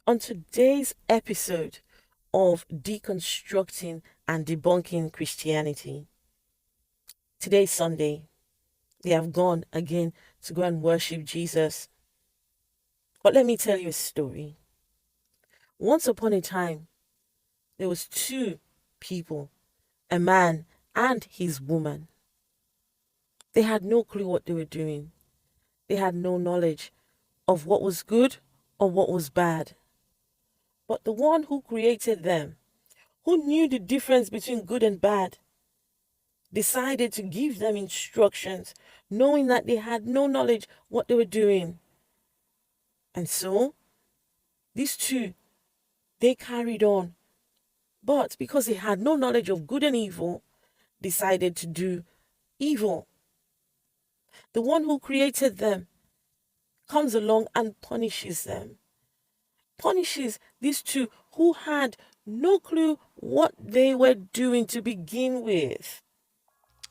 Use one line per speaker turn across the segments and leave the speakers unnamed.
On today's episode of Deconstructing and Debunking Christianity, today's Sunday. They have gone again to go and worship Jesus. But let me tell you a story. Once upon a time, there was two people, a man and his woman. They had no clue what they were doing. They had no knowledge of what was good or what was bad. But the one who created them, who knew the difference between good and bad, decided to give them instructions, knowing that they had no knowledge what they were doing. And so, these two, they carried on. But because they had no knowledge of good and evil, decided to do evil. The one who created them comes along and punishes them. Punishes these two who had no clue what they were doing to begin with.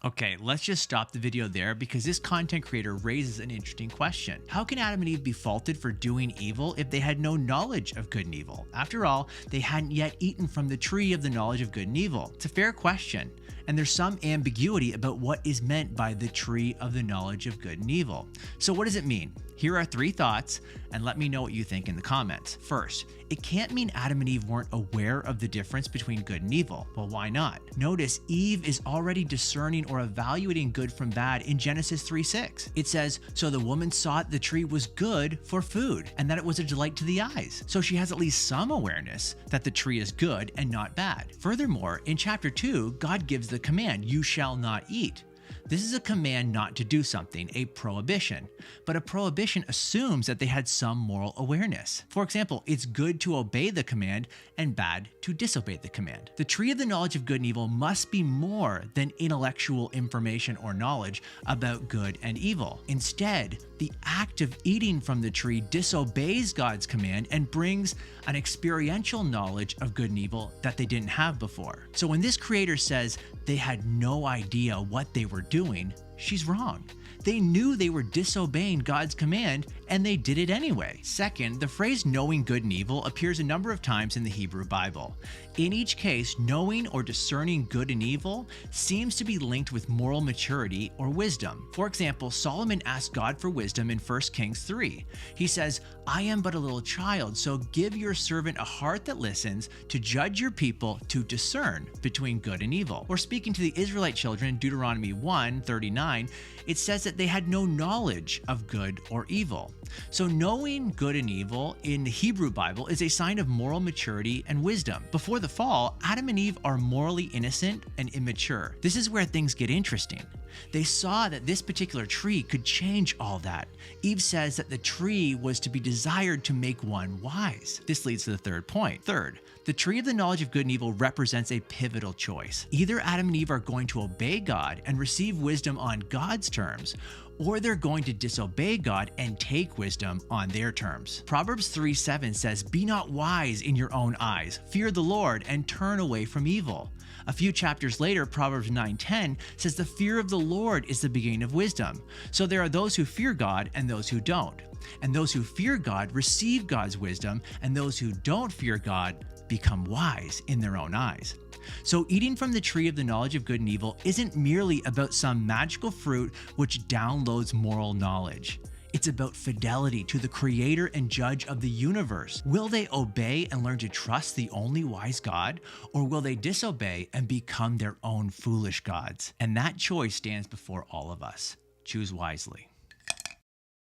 Okay, let's just stop the video there because this content creator raises an interesting question. How can Adam and Eve be faulted for doing evil if they had no knowledge of good and evil? After all, they hadn't yet eaten from the tree of the knowledge of good and evil. It's a fair question, and there's some ambiguity about what is meant by the tree of the knowledge of good and evil. So what does it mean? Here are 3 thoughts, and let me know what you think in the comments. First, it can't mean Adam and Eve weren't aware of the difference between good and evil. Well, why not? Notice Eve is already discerning or evaluating good from bad in Genesis 3:6. It says, "So the woman saw the tree was good for food, and that it was a delight to the eyes." So she has at least some awareness that the tree is good and not bad. Furthermore, in chapter 2, God gives the command, "You shall not eat." This is a command not to do something, a prohibition. But a prohibition assumes that they had some moral awareness. For example, it's good to obey the command and bad to disobey the command. The tree of the knowledge of good and evil must be more than intellectual information or knowledge about good and evil. Instead, the act of eating from the tree disobeys God's command and brings an experiential knowledge of good and evil that they didn't have before. So when this creator says they had no idea what they were doing, she's wrong. They knew they were disobeying God's command, and they did it anyway. Second, the phrase knowing good and evil appears a number of times in the Hebrew Bible. In each case, knowing or discerning good and evil seems to be linked with moral maturity or wisdom. For example, Solomon asked God for wisdom in 1 Kings 3. He says, "I am but a little child, so give your servant a heart that listens, to judge your people, to discern between good and evil." Or speaking to the Israelite children in Deuteronomy 1:39, it says that they had no knowledge of good or evil. So knowing good and evil in the Hebrew Bible is a sign of moral maturity and wisdom. Before the fall, Adam and Eve are morally innocent and immature. This is where things get interesting. They saw that this particular tree could change all that. Eve says that the tree was to be desired to make one wise. This leads to the third point. Third, the tree of the knowledge of good and evil represents a pivotal choice. Either Adam and Eve are going to obey God and receive wisdom on God's terms, or they're going to disobey God and take wisdom on their terms. Proverbs 3:7 says, "Be not wise in your own eyes. Fear the Lord and turn away from evil." A few chapters later, Proverbs 9:10 says, "The fear of the Lord is the beginning of wisdom." So there are those who fear God and those who don't. And those who fear God receive God's wisdom, and those who don't fear God become wise in their own eyes. So eating from the tree of the knowledge of good and evil isn't merely about some magical fruit which downloads moral knowledge. It's about fidelity to the creator and judge of the universe. Will they obey and learn to trust the only wise God, or will they disobey and become their own foolish gods? And that choice stands before all of us. Choose wisely.